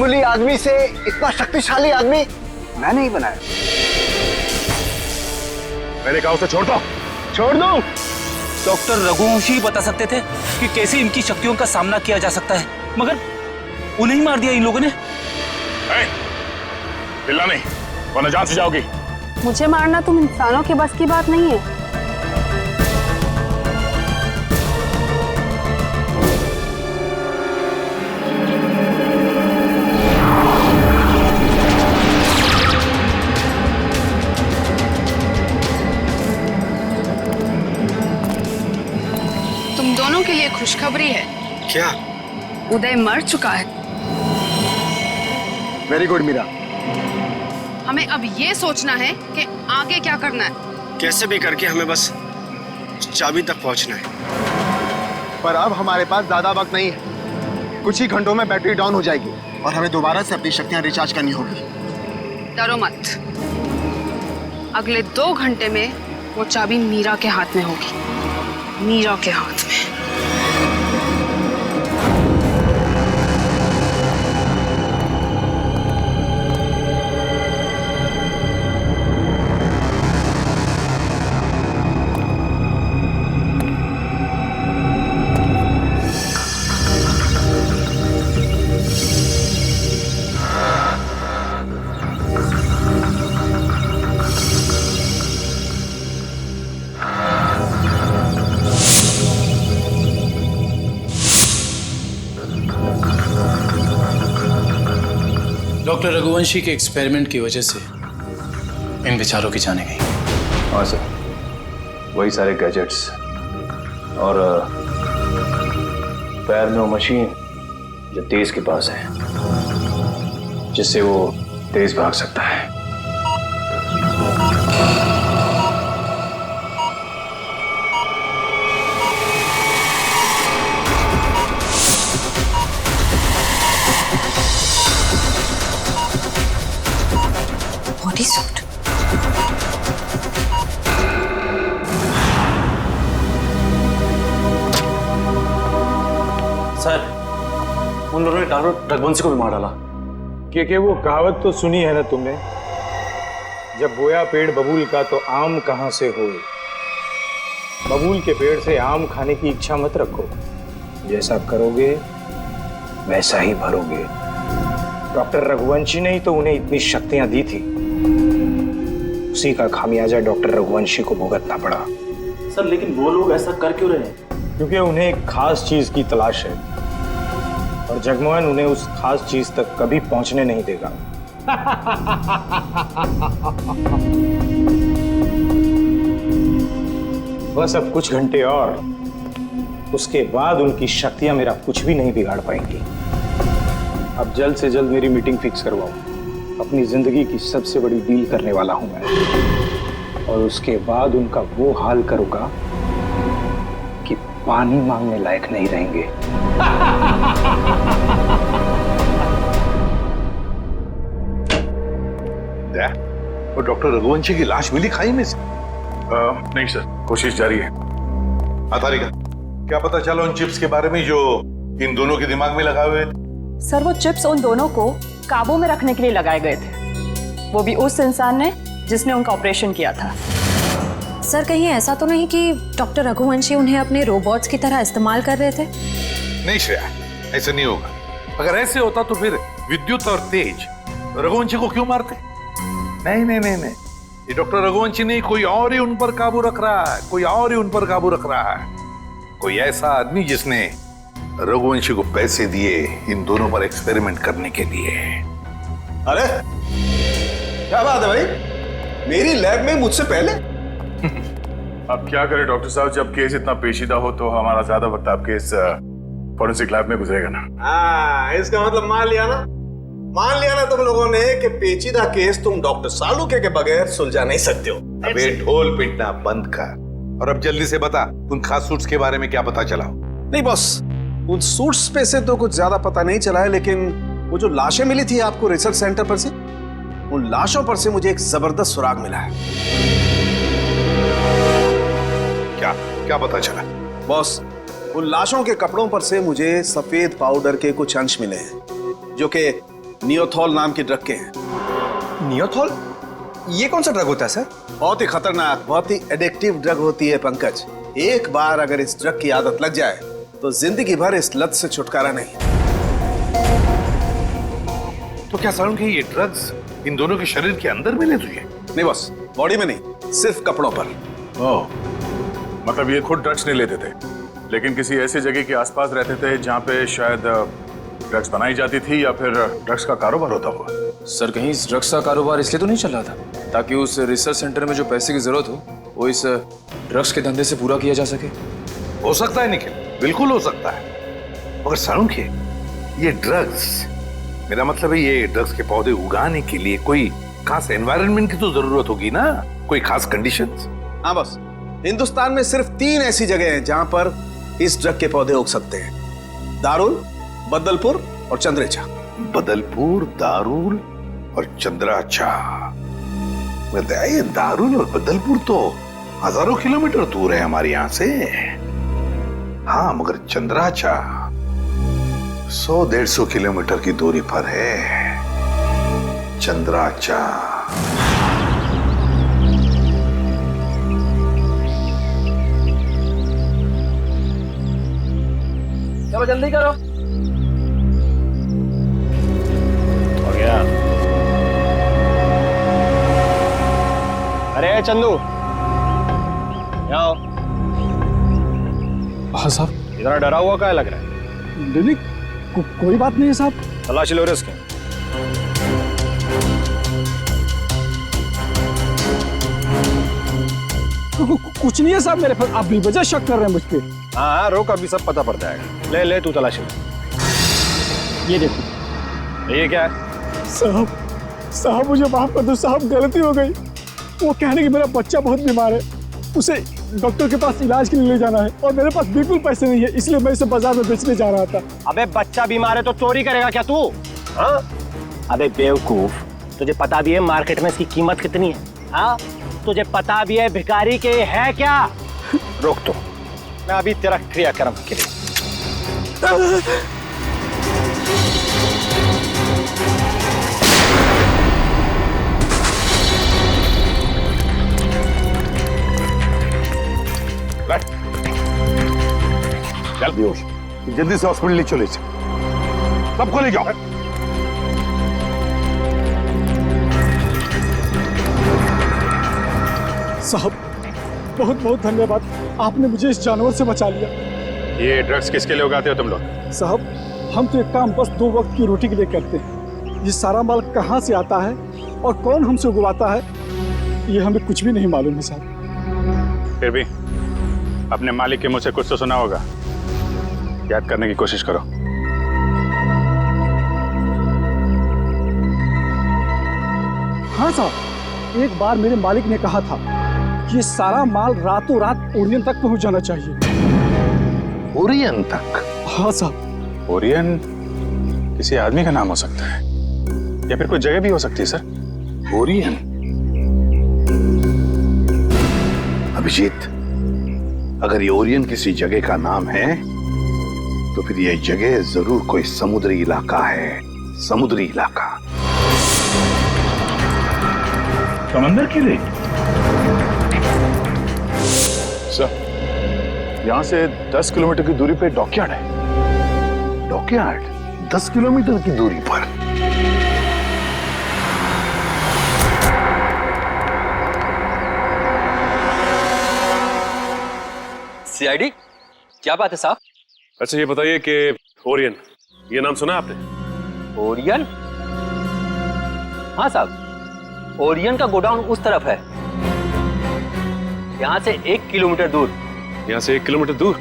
मामूली आदमी से इतना शक्तिशाली आदमी मैं नहीं बनाया। मैंने कहा उसे छोड़ दो। छोड़ दो। डॉक्टर रघुवंशी बता सकते थे कि कैसे इनकी शक्तियों का सामना किया जा सकता है, मगर उन्हें ही मार दिया इन लोगों ने। चिल्ला नहीं वरना जान से जाओगी। मुझे मारना तुम इंसानों के बस की बात नहीं है। तुम दोनों के लिए खुशखबरी है। क्या? उदय मर चुका है। Very good Meera. हमें अब ये सोचना है कि आगे क्या करना है। कैसे भी करके हमें बस चाबी तक पहुंचना है। पर अब हमारे पास ज्यादा वक्त नहीं है। कुछ ही घंटों में बैटरी डाउन हो जाएगी और हमें दोबारा से अपनी शक्तियां रिचार्ज करनी होगी। डरो मत, अगले 2 घंटे में वो चाबी मीरा के हाथ में होगी। मीरा के हाथ में। डॉक्टर रघुवंशी के एक्सपेरिमेंट की वजह से इन विचारों की जाने गई। हाँ सर, वही सारे गैजेट्स और पैर में वो मशीन जो तेज के पास है, जिससे वो तेज भाग सकता है। Body suit. सर, उन लोगों ने डॉक्टर रघुवंशी को भी मार डाला। कि वो कहावत तो सुनी है ना तुमने, जब बोया पेड़ बबूल का तो आम कहां से हो। बबूल के पेड़ से आम खाने की इच्छा मत रखो, जैसा करोगे वैसा ही भरोगे। डॉक्टर रघुवंशी ने ही तो उन्हें इतनी शक्तियां दी थी, उसी का खामियाजा डॉक्टर रघुवंशी को भुगतना पड़ा। सर, लेकिन वो लोग ऐसा कर क्यों रहे हैं? क्योंकि उन्हें एक खास चीज की तलाश है और जगमोहन उन्हें उस खास चीज तक कभी पहुंचने नहीं देगा। बस अब कुछ घंटे और, उसके बाद उनकी शक्तियां मेरा कुछ भी नहीं बिगाड़ पाएंगी। अब जल्द से जल्द मेरी मीटिंग फिक्स करवाओ। अपनी जिंदगी की सबसे बड़ी डील करने वाला हूं मैं, और उसके बाद उनका वो हाल करूंगा कि पानी मांगने लायक नहीं रहेंगे। वो डॉक्टर रघुवंशी की लाश मिली खाई में से? नहीं सर, कोशिश जारी है। तारिका, क्या पता चला उन चिप्स के बारे में जो इन दोनों के दिमाग में लगाए हुए थे? सर, वो चिप्स उन दोनों को काबू में रखने के लिए लगाए गए थे, वो भी उस इंसान ने जिसने उनका ऑपरेशन किया था। सर, कहीं ऐसा तो नहीं कि डॉक्टर रघुवंशी उन्हें अपने रोबोट्स की तरह इस्तेमाल कर रहे थे? नहीं श्रेया, ऐसा नहीं होगा। अगर ऐसे होता तो फिर विद्युत और तेज रघुवंशी को क्यों मारते? नहीं नहीं नहीं नहीं, ये डॉक्टर रघुवंशी नहीं, कोई और ही उन पर काबू रख रहा है, कोई और ही उन पर काबू रख रहा है। कोई ऐसा आदमी जिसने रघुवंशी को पैसे दिए इन दोनों पर एक्सपेरिमेंट करने के लिए। अरे क्या बात है भाई, मेरी लैब में मुझसे पहले। अब क्या करें डॉक्टर साहब, जब केस इतना पेचीदा हो तो हमारा ज्यादा वक्त आपके इस फॉरेंसिक लैब में गुजरेगा ना। हाँ, इसका मतलब मान लिया ना तुम लोगों ने कि पेचीदा केस तुम डॉक्टर सालुके के बगैर सुलझा नहीं सकते हो। अबे ढोल पिटना बंद कर और अब जल्दी से बता, उन खास सूट्स के बारे में क्या पता चला? नहीं बॉस, उन सूट्स पे से तो कुछ ज्यादा पता नहीं चला है, लेकिन वो जो लाशें मिली थी आपको रिसर्च सेंटर पर से, उन लाशों पर से मुझे एक जबरदस्त सुराग मिला है। क्या क्या पता चला? बॉस, उन लाशों के कपड़ों पर से मुझे सफेद पाउडर के कुछ अंश मिले हैं, जो कि नियोथॉल नाम के ड्रग के हैं। नियोथॉल? ये कौन सा ड्रग होता है सर? बहुत ही खतरनाक, बहुत ही एडिक्टिव ड्रग होती है पंकज। एक बार अगर इस ड्रग की आदत लग जाए तो जिंदगी भर इस लत से छुटकारा नहीं। तो क्या सारुण ये ड्रग्स इन दोनों के शरीर के अंदर मिले तुझे? नहीं बॉस, बॉडी में नहीं, सिर्फ कपड़ों पर। ओह, मतलब ये खुद ड्रग्स नहीं लेते थे, लेकिन किसी ऐसी जगह के आसपास रहते थे जहाँ पे शायद ड्रग्स बनाई जाती थी या फिर ड्रग्स का कारोबार होता हुआ। सर कहीं इस ड्रग्स का कारोबार इसलिए तो नहीं चल रहा था ताकि उस रिसर्च सेंटर में जो पैसे की जरूरत हो वो इस ड्रग्स के धंधे से पूरा किया जा सके? हो सकता है निखिल, बिल्कुल हो सकता है। मगर सारुण ये ड्रग्स, मेरा मतलब है ये ड्रग्स के पौधे उगाने के लिए कोई खास एनवायरनमेंट की तो जरूरत होगी ना, कोई खास कंडीशंस? हाँ बस, हिंदुस्तान में सिर्फ 3 ऐसी जगह हैं जहां पर इस ड्रग के पौधे उग सकते हैं। दारुल, बदलपुर और चंद्रेचा। बदलपुर, दारुल और चंद्राचा। बताइए, दारुल और बदलपुर तो हजारों किलोमीटर दूर है हमारे यहां से। हाँ, मगर चंद्राचा 100-150 किलोमीटर की दूरी पर है। चंद्राचा। चलो जल्दी करो। हो गया। अरे चंदू, आओ। हाँ साहब। इतना डरा हुआ क्या लग रहा है? नहीं, कोई बात नहीं है साहब। तलाशी लो इसके। कुछ नहीं है साहब मेरे पास, आप बेवजह शक कर रहे हैं मुझ पे। हाँ, रोक, अभी सब पता पड़ जाएगा। ले ले, तू तलाशी ले। ये देखो। ये क्या है? साहब मुझे माफ कर दो साहब, गलती हो गई। वो कहने कि मेरा बच्चा बहुत बीमार है, उसे डॉक्टर के पास इलाज के लिए ले जाना है और मेरे पास बिल्कुल पैसे नहीं है, इसलिए मैं इसे बाजार में बेचने जा रहा था। अबे बच्चा बीमार है तो चोरी करेगा क्या तू? हाँ? अबे बेवकूफ, तुझे पता भी है मार्केट में इसकी कीमत कितनी है? हाँ? तुझे पता भी है भिखारी के है क्या? रोक तो, मैं अभी तेरा क्रियाक्रम के लिए। जल्दी से हॉस्पिटल ले चले, सबको ले जाओ। साहब बहुत बहुत धन्यवाद, आपने मुझे इस जानवर से बचा लिया। ये ड्रग्स किसके लिए उगाते हो तुम लोग? साहब हम तो एक काम बस 2 वक्त की रोटी के लिए करते हैं। ये सारा माल कहाँ से आता है और कौन हमसे उगवाता है, ये हमें कुछ भी नहीं मालूम है साहब। फिर भी अपने मालिक के मुंह से कुछ तो सुना होगा, याद करने की कोशिश करो। हाँ साहब, एक बार मेरे मालिक ने कहा था कि ये सारा माल रातों रात ओरियन तक पहुंच जाना चाहिए। ओरियन तक? हाँ साहब। ओरियन किसी आदमी का नाम हो सकता है या फिर कोई जगह भी हो सकती है सर। ओरियन? अभिजीत, अगर ये ओरियन किसी जगह का नाम है तो फिर यह जगह जरूर कोई समुद्री इलाका है। समुद्री इलाका। समंदर के लिए? सर, यहां से 10 किलोमीटर की दूरी पे डॉकयार्ड है। डॉकयार्ड 10 किलोमीटर की दूरी पर? सीआईडी, क्या बात है साहब? अच्छा ये बताइए कि ओरियन, ये नाम सुना आपने? ओरियन? हाँ साहब, ओरियन का गोडाउन उस तरफ है, यहाँ से 1 किलोमीटर दूर। यहाँ से 1 किलोमीटर दूर?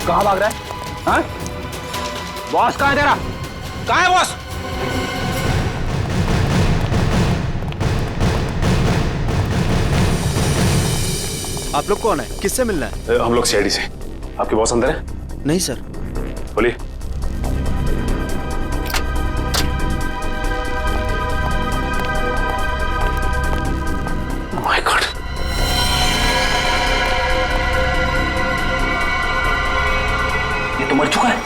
कहाँ भाग रहा है? हाँ? बॉस कहाँ है तेरा? कहाँ है बॉस? आप लोग कौन है? किससे मिलना है? हम लोग सीआईडी से। आपके बॉस अंदर है? नहीं सर। बोलिए। माय गॉड, ये तो मर चुका है।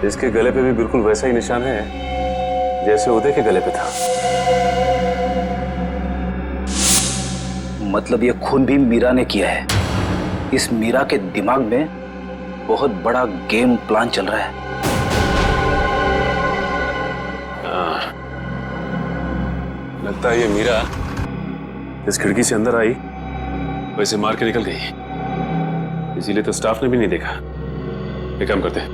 इसके गले पे भी बिल्कुल वैसा ही निशान है जैसे उदय के गले पे था। मतलब ये खून भी मीरा ने किया है। इस मीरा के दिमाग में बहुत बड़ा गेम प्लान चल रहा है। लगता है ये मीरा इस खिड़की से अंदर आई, वैसे मार के निकल गई। इसीलिए तो स्टाफ ने भी नहीं देखा। एक काम करते हैं,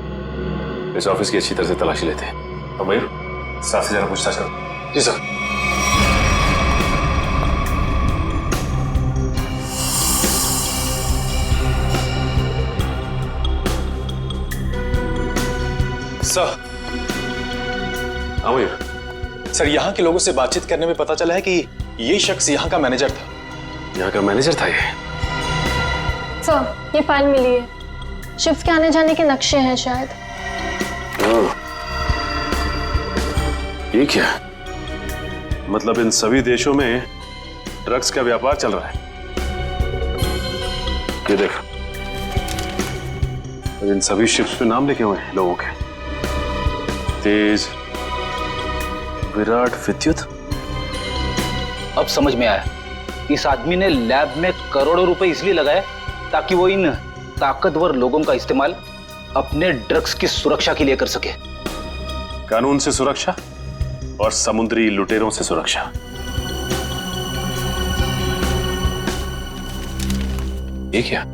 इस ऑफिस की अच्छी तरह से तलाशी लेते हैं। और मयूर, स्टाफ से जरा पूछताछ करो। जी सर। सर। हाँ मयूर। सर, यहाँ के लोगों से बातचीत करने में पता चला है कि ये शख्स यहाँ का मैनेजर था। यहाँ का मैनेजर था ये? सर, ये फाइल मिली है। शिफ्ट के आने जाने के नक्शे हैं शायद। ये क्या? मतलब इन सभी देशों में ड्रग्स का व्यापार चल रहा है। ये देख, इन सभी शिप्स पे नाम लिखे हुए हैं लोगों के। तेज, विराट, विद्युत। अब समझ में आया। इस आदमी ने लैब में करोड़ों रुपए इसलिए लगाए ताकि वो इन ताकतवर लोगों का इस्तेमाल अपने ड्रग्स की सुरक्षा के लिए कर सके। कानून से सुरक्षा और समुद्री लुटेरों से सुरक्षा। ये क्या?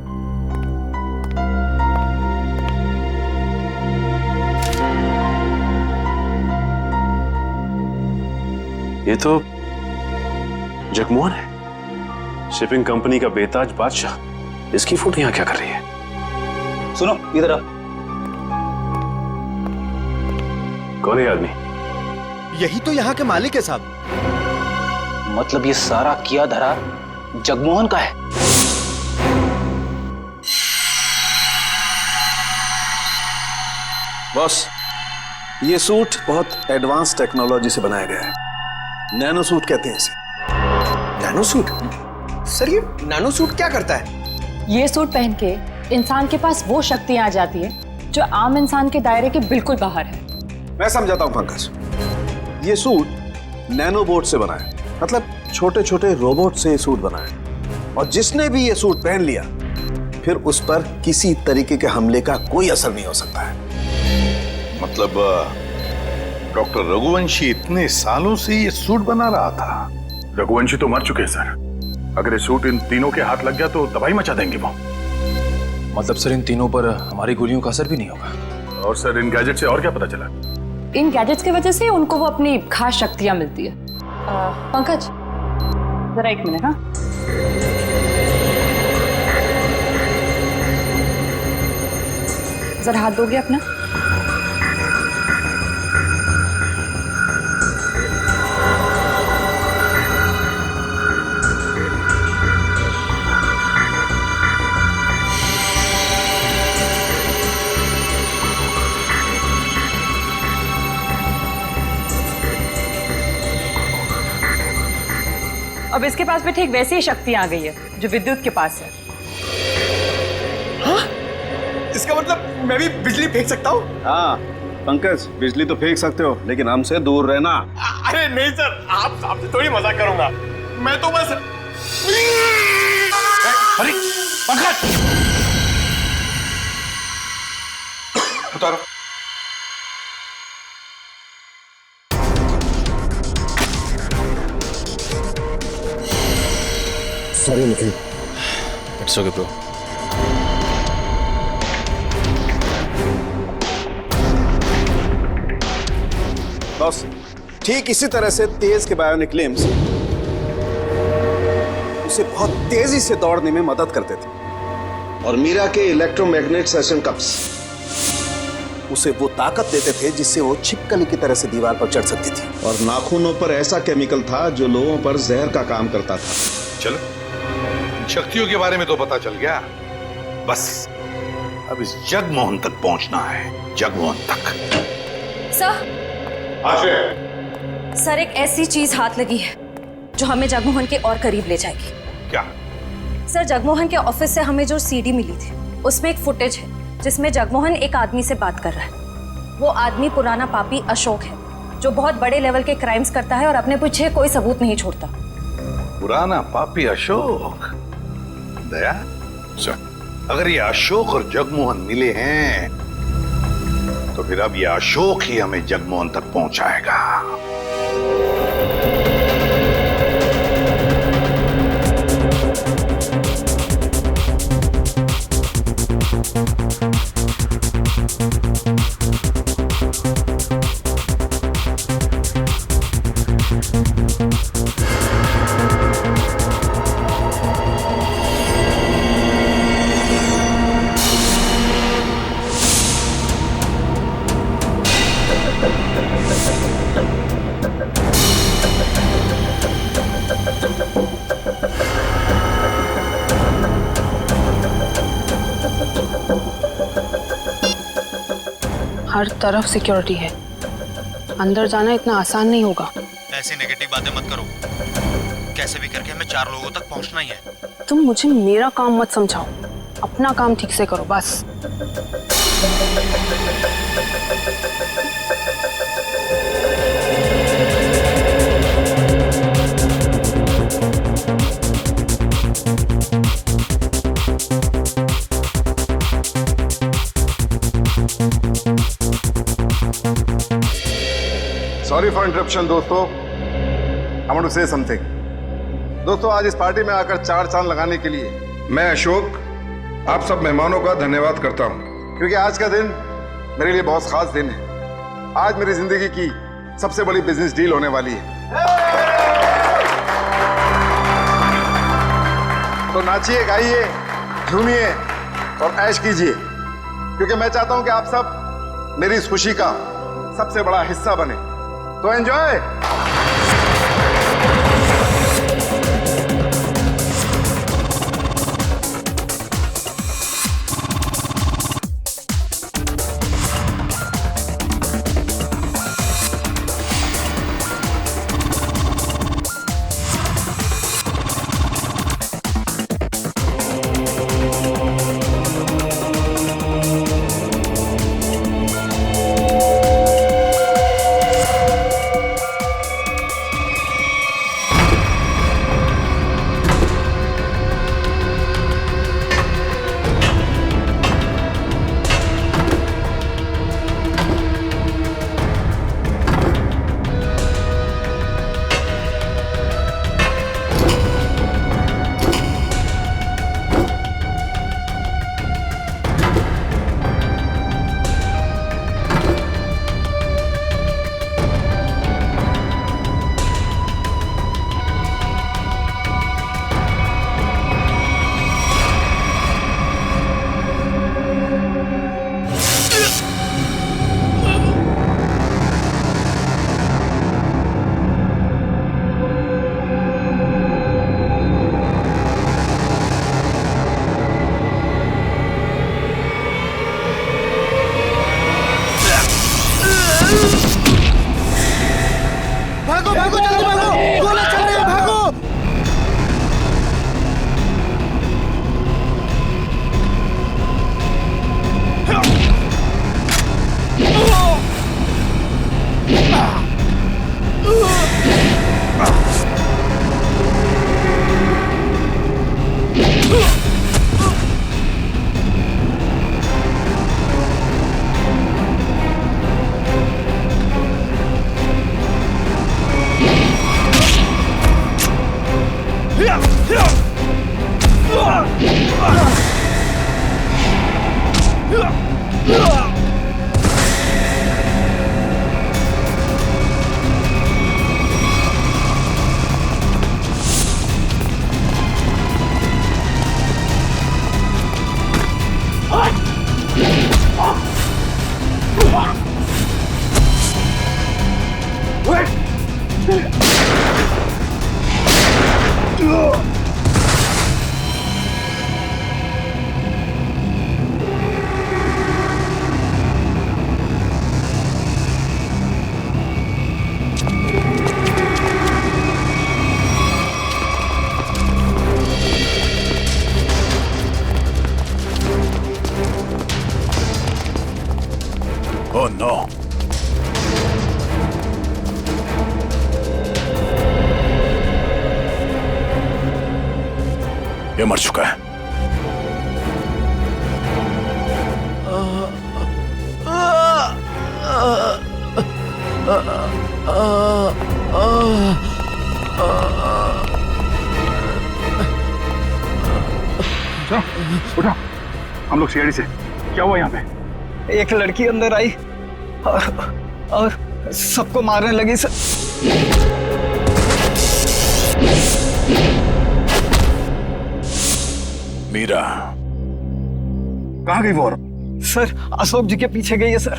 ये तो जगमोहन है, शिपिंग कंपनी का बेताज बादशाह। इसकी फोटो यहां क्या कर रही है? सुनो, इधर आ। कौन है आदमी? यही तो यहाँ के मालिक है साहब। मतलब ये सारा किया धरा जगमोहन का है। बॉस, ये सूट बहुत एडवांस टेक्नोलॉजी से बनाया गया है। नैनो सूट कहते हैं इसे। Nano suit? सर, ये नैनो सूट क्या करता है? ये सूट पहन के इंसान के पास वो शक्तियां आ जाती है जो आम इंसान के दायरे के बिल्कुल बाहर है। मैं समझाता हूं पंकज। ये सूट नैनो बोट से बना है, मतलब छोटे छोटे रोबोट से ये सूट बना है। और जिसने भी ये सूट पहन लिया, फिर उस पर किसी तरीके के हमले का कोई असर नहीं हो सकता है। मतलब डॉक्टर रघुवंशी इतने सालों से ये सूट बना रहा था? रघुवंशी तो मर चुके हैं सर। अगर ये सूट इन तीनों के हाथ लग गया तो तबाही मचा देंगे वो। मतलब सर, इन तीनों पर हमारी गोलियों का असर भी नहीं होगा? और सर, इन गैजेट से और क्या पता चला? इन गैजेट्स की वजह से उनको वो अपनी खास शक्तियां मिलती है। पंकज, जरा एक मिनट। हाँ, जरा हाथ दोगे अपना? अब इसके पास भी ठीक वैसी ही शक्ति आ गई है जो विद्युत के पास है। हाँ? इसका मतलब मैं भी बिजली फेंक सकता हूँ? हाँ पंकज, बिजली तो फेंक सकते हो, लेकिन हमसे दूर रहना। अरे नहीं सर, आप आपसे थोड़ी मजाक करूंगा। मैं तो बस। अरे पंकज, उतारो। Sorry Nikhil. It's okay bro. Boss, ठीक इसी तरह से तेज के बायोनिक लिम्स उसे बहुत तेजी से दौड़ने में मदद करते थे। और मीरा के इलेक्ट्रोमैग्नेट सेशन कप्स उसे वो ताकत देते थे जिससे वो छिपकली की तरह से दीवार पर चढ़ सकती थी। और नाखूनों पर ऐसा केमिकल था जो लोगों पर जहर का काम करता था। चलो, शक्तियों के बारे में तो पता चल गया, बस अब इस जगमोहन तक पहुंचना है, जगमोहन तक। सर एक ऐसी चीज हाथ लगी है जो हमें जगमोहन के और करीब ले जाएगी। क्या? सर जगमोहन के ऑफिस से हमें जो सीडी मिली थी उसमें एक फुटेज है जिसमें जगमोहन एक आदमी से बात कर रहा है। वो आदमी पुराना पापी अशोक है जो बहुत बड़े लेवल के क्राइम्स करता है और अपने पीछे कोई सबूत नहीं छोड़ता। पुराना पापी अशोक? दया अगर ये अशोक और जगमोहन मिले हैं तो फिर अब ये अशोक ही हमें जगमोहन तक पहुंचाएगा। हर तरफ सिक्योरिटी है, अंदर जाना इतना आसान नहीं होगा। ऐसी नेगेटिव बातें मत करो, कैसे भी करके हमें 4 लोगों तक पहुंचना ही है। तुम मुझे मेरा काम मत समझाओ, अपना काम ठीक से करो बस। सॉरी फॉर इंटरप्शन दोस्तों, I want to say something. दोस्तों आज इस पार्टी में आकर 4 चांद लगाने के लिए मैं अशोक आप सब मेहमानों का धन्यवाद करता हूं, क्योंकि आज का दिन मेरे लिए बहुत खास दिन है। आज मेरी जिंदगी की सबसे बड़ी बिजनेस डील होने वाली है। तो नाचिए, गाइए, झूमिए और ऐश कीजिए, क्योंकि मैं चाहता हूं कि आप सब मेरी इस खुशी का सबसे बड़ा हिस्सा बने। तो एंजॉय। ओह नो, ये मर चुका है। उठो, हम लोग सीआईडी से। क्या हुआ यहाँ पे? एक लड़की अंदर आई और सबको मारने लगी सर। मीरा कहाँ गई वो? सर अशोक जी के पीछे गई है सर।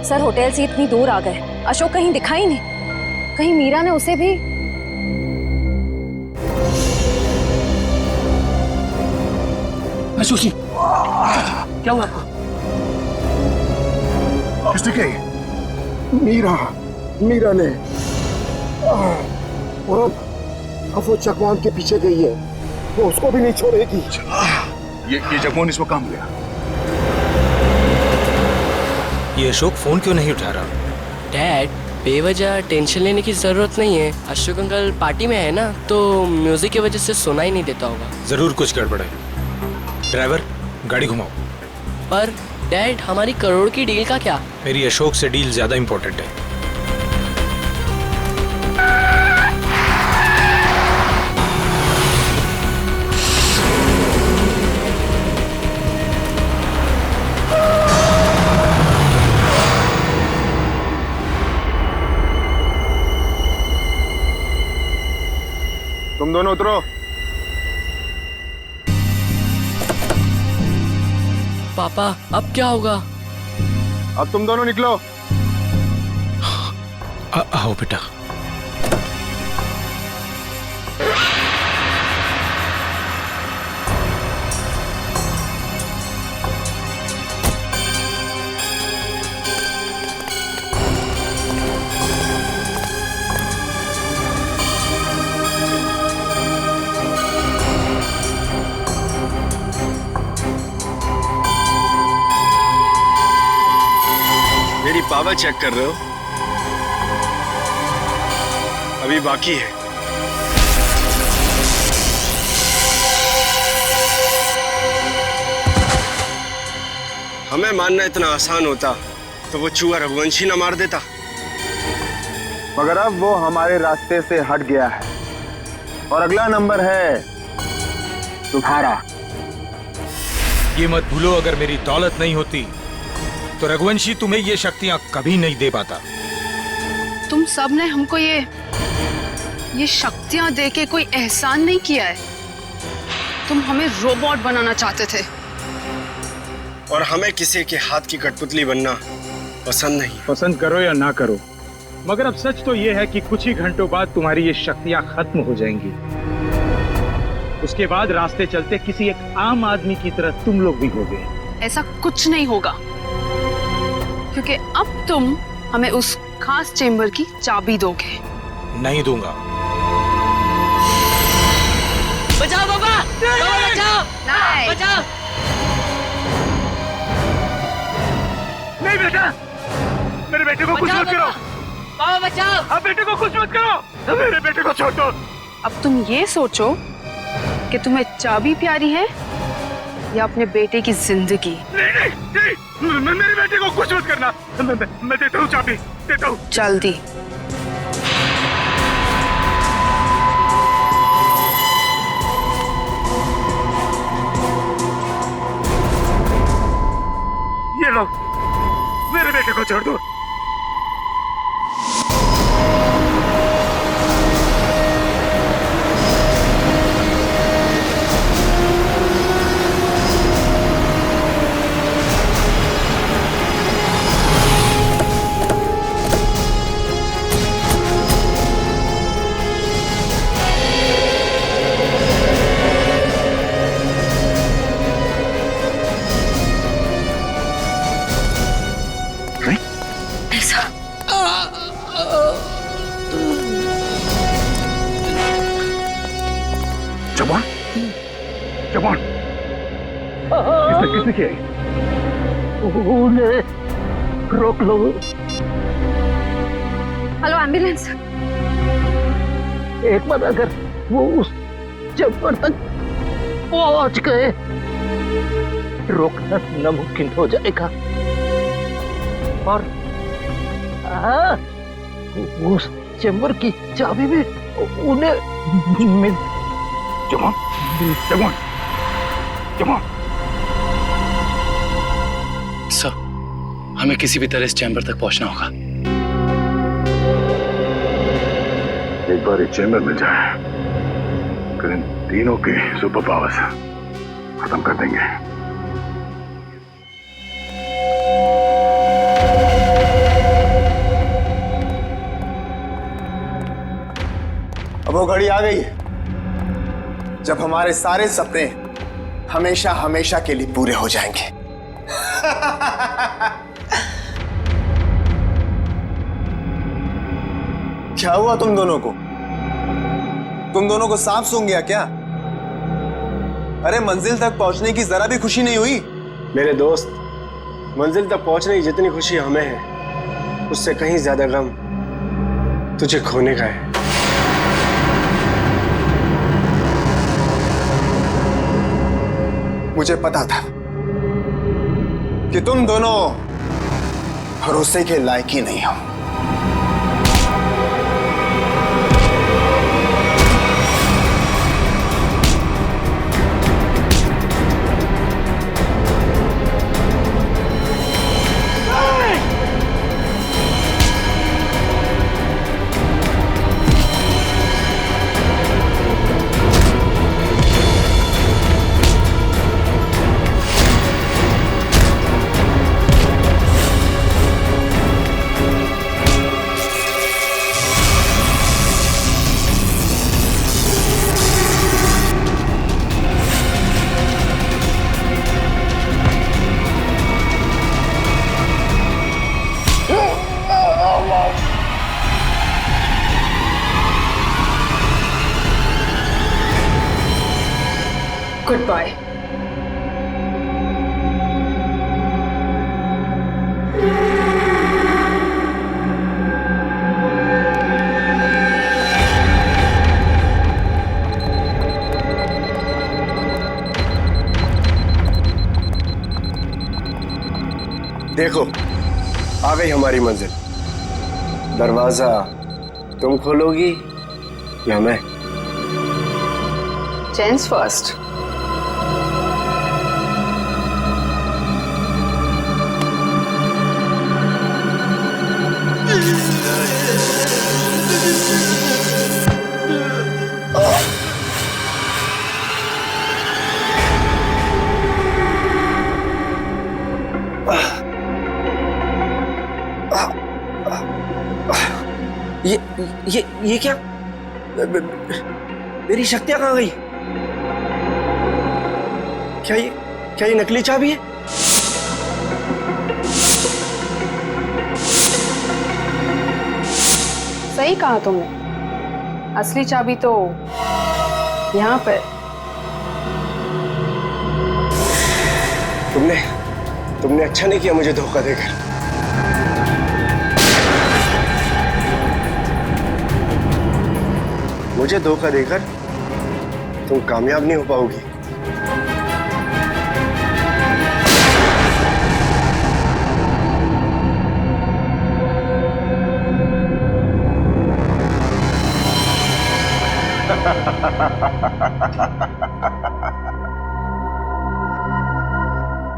सर होटल से इतनी दूर आ गए, अशोक कहीं दिखाई नहीं। कहीं मीरा ने उसे भी। अशोक जी क्या हुआ आपको? किसने कही? मीरा ने। और अब वो चकवान के पीछे गई है, वो उसको भी नहीं छोड़ेगी। ये जगमोहन इसमें काम गया। ये अशोक फोन क्यों नहीं उठा रहा? डैड, बेवजह टेंशन लेने की जरूरत नहीं है। अशोक अंकल पार्टी में है ना, तो म्यूजिक की वजह से सुना ही नहीं देता होगा। जरूर कुछ गड़बड़ है। ड्राइवर, गाड़ी घुमाओ। पर डैड, हमारी करोड़ की डील का क्या? मेरी अशोक से डील ज्यादा इंपॉर्टेंट है। तुम दोनों उतरो। पापा, अब क्या होगा? अब तुम दोनों निकलो। आओ बेटा। मेरी पावर चेक कर रहे हो? अभी बाकी है। हमें मारना इतना आसान होता तो वो चूहा रघुवंशी ना मार देता। मगर अब वो हमारे रास्ते से हट गया है और अगला नंबर है तुम्हारा। ये मत भूलो, अगर मेरी दौलत नहीं होती तो रघुवंशी तुम्हें ये शक्तियां कभी नहीं दे पाता। तुम सब ने हमको ये शक्तियां दे के कोई एहसान नहीं किया है। तुम हमें रोबोट बनाना चाहते थे और हमें किसी के हाथ की कठपुतली बनना पसंद नहीं। पसंद करो या ना करो, मगर अब सच तो ये है कि कुछ ही घंटों बाद तुम्हारी ये शक्तियां खत्म हो जाएंगी। उसके बाद रास्ते चलते किसी एक आम आदमी की तरह तुम लोग भी होगे। ऐसा कुछ नहीं होगा, क्योंकि अब तुम हमें उस खास चेंबर की चाबी दोगे। नहीं दूंगा। बचाओ पापा! पापा बचाओ! नहीं। बचाओ! नहीं बेटा, मेरे बेटे को कुछ मत करो। पापा बचाओ! अब बेटे को कुछ मत करो, मेरे बेटे को छोड़ दो। अब तुम ये सोचो कि तुम्हें चाबी प्यारी है या अपने बेटे की जिंदगी। नहीं, मेरे बेटे को कुछ मत करना। मैं देता हूँ चाबी, देता हूँ। जल्दी। ये लो, मेरे बेटे को छोड़ दो। किसने किया? रोक लो। Hello ambulance. एक बार अगर वो उस चैम्बर तक पहुंच गए, रोकना नामुमकिन हो जाएगा। और उस चैम्बर की चाबी भी उन्हें मिल। सर, हमें किसी भी तरह इस चैम्बर तक पहुंचना होगा। एक बार इस चैम्बर में जाए, फिर इन तीनों के सुपर पावर्स खत्म कर देंगे। अब वो घड़ी आ गई है जब हमारे सारे सपने हमेशा हमेशा के लिए पूरे हो जाएंगे। क्या हुआ तुम दोनों को? तुम दोनों को सांप सूंघ गया क्या? अरे मंजिल तक पहुंचने की जरा भी खुशी नहीं हुई? मेरे दोस्त, मंजिल तक पहुंचने की जितनी खुशी हमें है, उससे कहीं ज्यादा गम तुझे खोने का है। मुझे पता था कि तुम दोनों भरोसे के लायक ही नहीं हो। Goodbye. देखो, आ गई हमारी मंजिल। दरवाजा तुम खोलोगी या मैं? Gents first. ये क्या? मेरी शक्तियां कहाँ गई? क्या ये नकली चाबी है? सही कहा तुमने, असली चाबी तो यहाँ पर। तुमने अच्छा नहीं किया मुझे धोखा देकर। मुझे धोखा देकर तुम कामयाब नहीं हो पाओगी।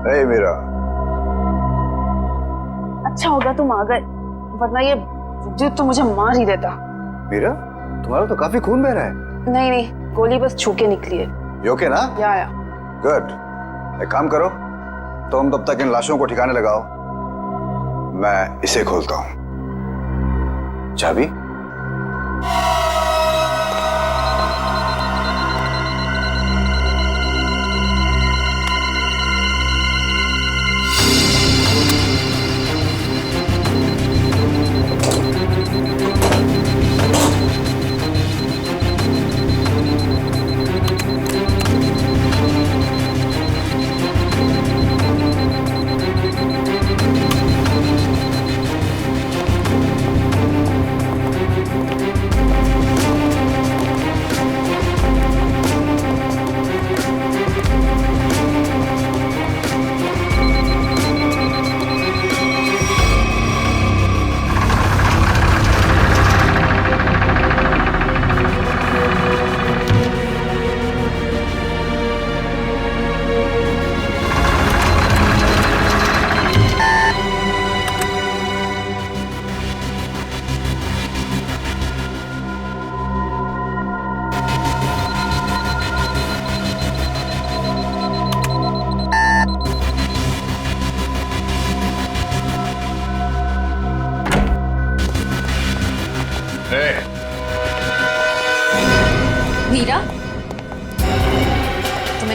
नहीं मीरा, अच्छा होगा तुम आ गए, वरना ये विद्युत तो मुझे मार ही देता। मीरा, तुम्हारा तो काफी खून बह रहा है। नहीं, गोली बस छू के निकली है। ये ओके ना? या। गुड। एक काम करो, तुम तब तक इन लाशों को ठिकाने लगाओ, मैं इसे खोलता हूं। चाबी?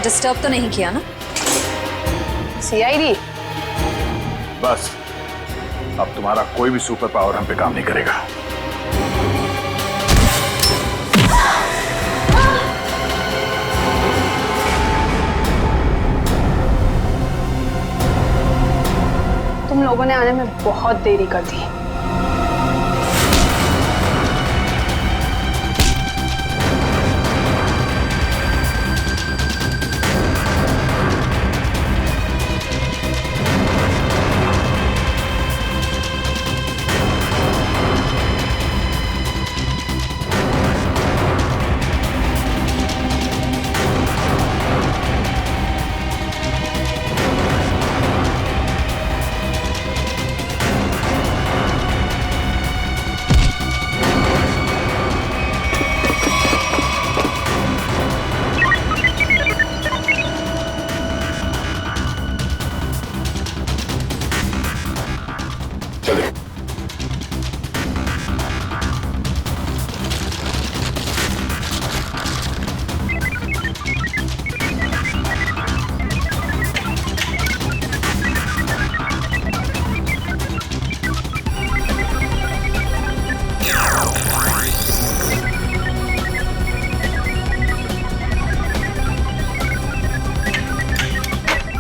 डिस्टर्ब तो नहीं किया ना? सीआईडी? बस अब तुम्हारा कोई भी सुपर पावर हम पे काम नहीं करेगा। तुम लोगों ने आने में बहुत देरी कर दी।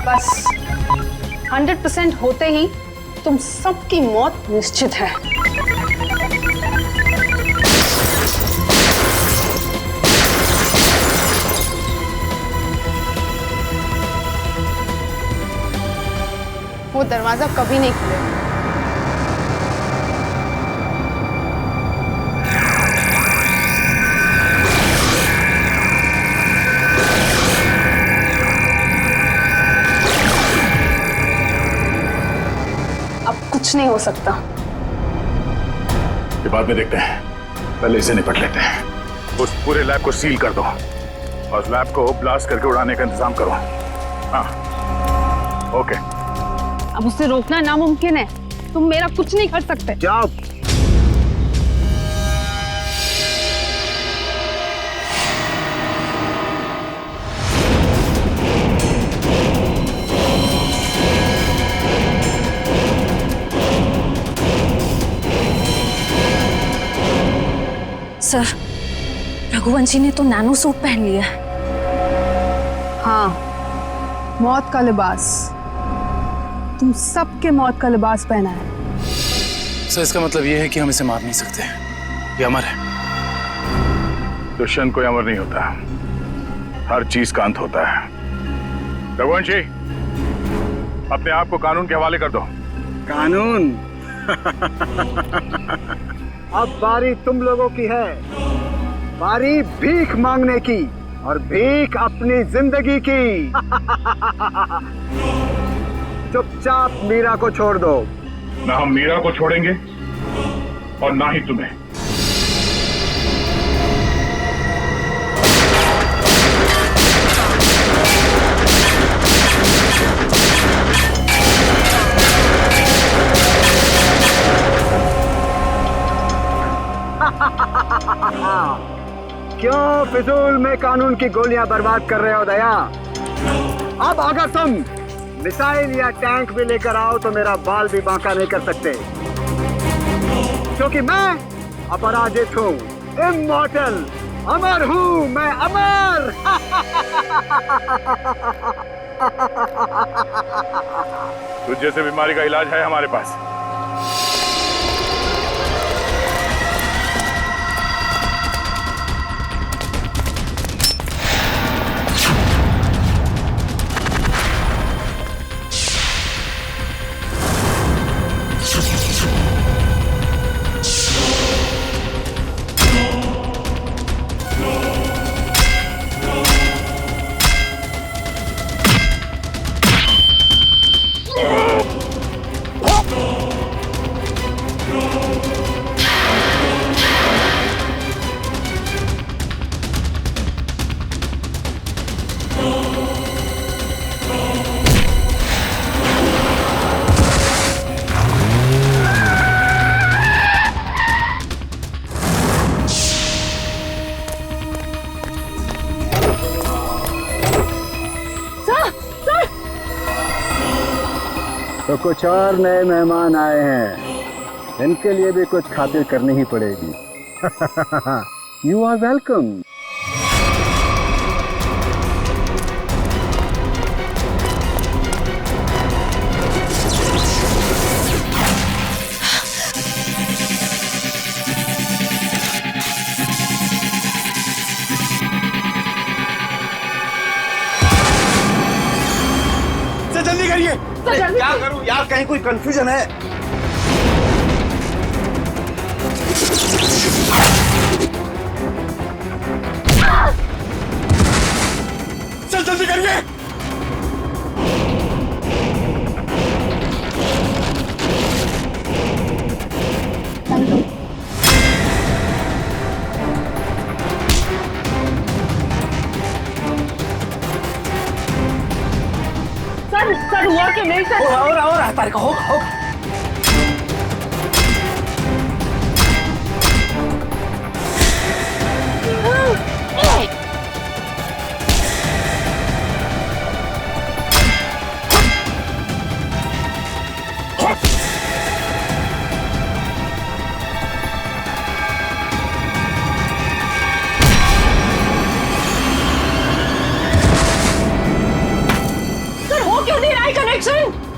बस 100% होते ही तुम सबकी मौत निश्चित है। वो दरवाजा कभी नहीं खुलेगा। कुछ नहीं हो सकता। ये बाद में देखते हैं, पहले इसे निपट लेते हैं। उस पूरे लैब को सील कर दो और लैब को ब्लास्ट करके उड़ाने का इंतजाम करो। हाँ, ओके। अब उसे रोकना नामुमकिन है। तुम मेरा कुछ नहीं कर सकते। जाओ। सर, रघुवंशी ने तो नैनो सूट पहन लिया है। हाँ, मौत का लिबास। तुम सबके मौत का लिबास पहना है। सर, इसका मतलब ये है कि हम इसे मार नहीं सकते। ये अमर है। दुष्यंत कोई अमर नहीं होता, हर चीज का अंत होता है। रघुवंशी, अपने आप को कानून के हवाले कर दो। कानून? अब बारी तुम लोगों की है। बारी भीख मांगने की, और भीख अपनी जिंदगी की। चुपचाप मीरा को छोड़ दो। ना हम मीरा को छोड़ेंगे और ना ही तुम्हें। क्यों फिजूल में कानून की गोलियां बर्बाद कर रहे हो दया? अब अगर तुम मिसाइल या टैंक भी लेकर आओ तो मेरा बाल भी बांका नहीं कर सकते, क्योंकि मैं अपराजित हूँ, इमॉर्टल, अमर हूँ मैं, अमर। तुझ जैसे बीमारी का इलाज है हमारे पास। तो कुछ और नए मेहमान आए हैं, इनके लिए भी कुछ खातिर करनी ही पड़ेगी। You are welcome. जल्दी करिए। क्या करूं यार, कहीं कोई कंफ्यूजन है? चल जल्दी करिए। सर हुआ कि नहीं सर? और तारिका होगा।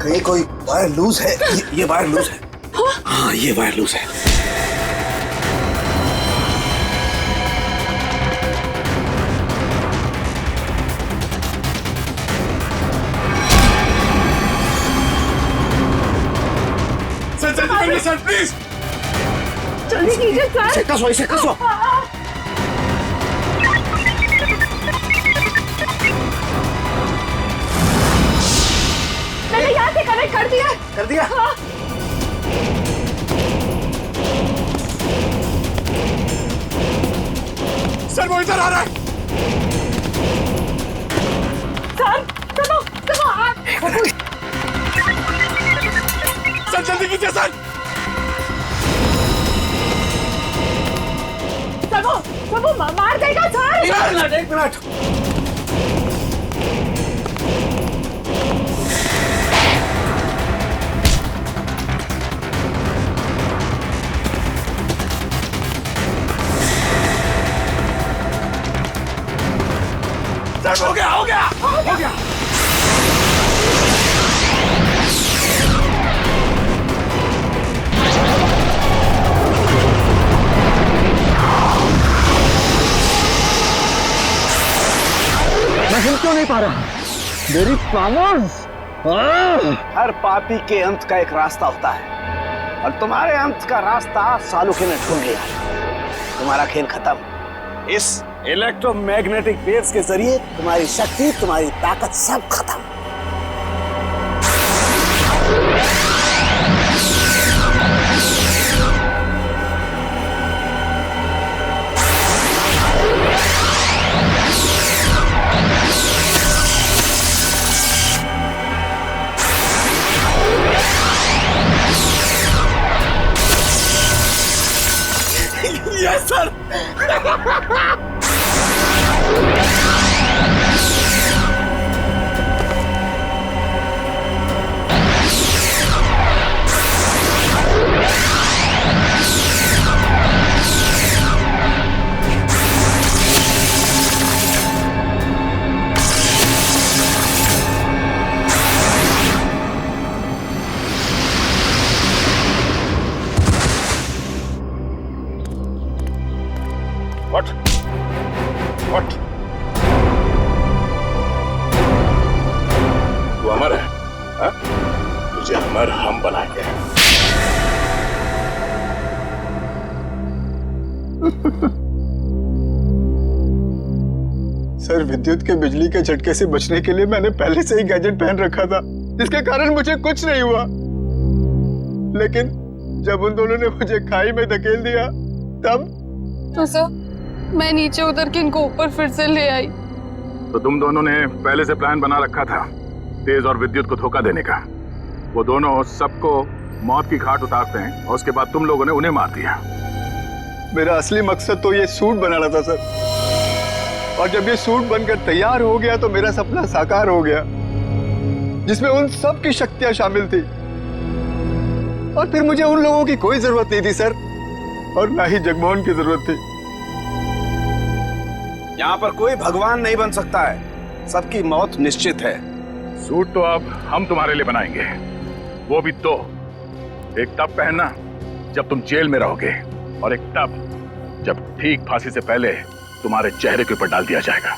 कहीं कोई वायर लूज है। ये वायर लूज है। हाँ ये वायर लूज है। सर जल्दी करिए सर प्लीज। जल्दी कीजिए सर। इसे कसो, इसे कसो। मैंने यहाँ से कनेक्ट कर दिया। कर दिया? हाँ। सर वो इधर आ रहा है। सर सर जल्दी कीजिए सर। वो मार देगा सर। एक मिनट। हो गया। मैं हिल क्यों नहीं पा रहा? मेरी पावर्स। हर पापी के अंत का एक रास्ता होता है और तुम्हारे अंत का रास्ता सालुखे ने ढूंढ लिया। तुम्हारा खेल खत्म। इस इलेक्ट्रोमैग्नेटिक वेव्स के जरिए तुम्हारी शक्ति, तुम्हारी ताकत सब खत्म। Yes sir. What? तू अमर है, हाँ? तुझे अमर हम बनाएंगे। सर विद्युत के बिजली के झटके से बचने के लिए मैंने पहले से ही गैजेट पहन रखा था, जिसके कारण मुझे कुछ नहीं हुआ। लेकिन जब उन दोनों ने मुझे खाई में धकेल दिया तब तो सर मैं नीचे उतर के इनको ऊपर फिर से ले आई। तो तुम दोनों ने पहले से प्लान बना रखा था तेज और विद्युत को धोखा देने का। वो दोनों सबको मौत की घाट उतारते हैं और उसके बाद तुम लोगों ने उन्हें मार दिया। मेरा असली मकसद तो ये सूट बनाना था सर, और जब ये सूट बनकर तैयार हो गया तो मेरा सपना साकार हो गया, जिसमें उन सब की शक्तियां शामिल थी और फिर मुझे उन लोगों की कोई जरूरत नहीं थी सर, और ना ही जगमोहन की जरूरत थी। यहाँ पर कोई भगवान नहीं बन सकता है, सबकी मौत निश्चित है। सूट तो अब हम तुम्हारे लिए बनाएंगे, वो भी दो। एक तब पहनना जब तुम जेल में रहोगे, और एक तब जब ठीक फांसी से पहले तुम्हारे चेहरे के ऊपर डाल दिया जाएगा।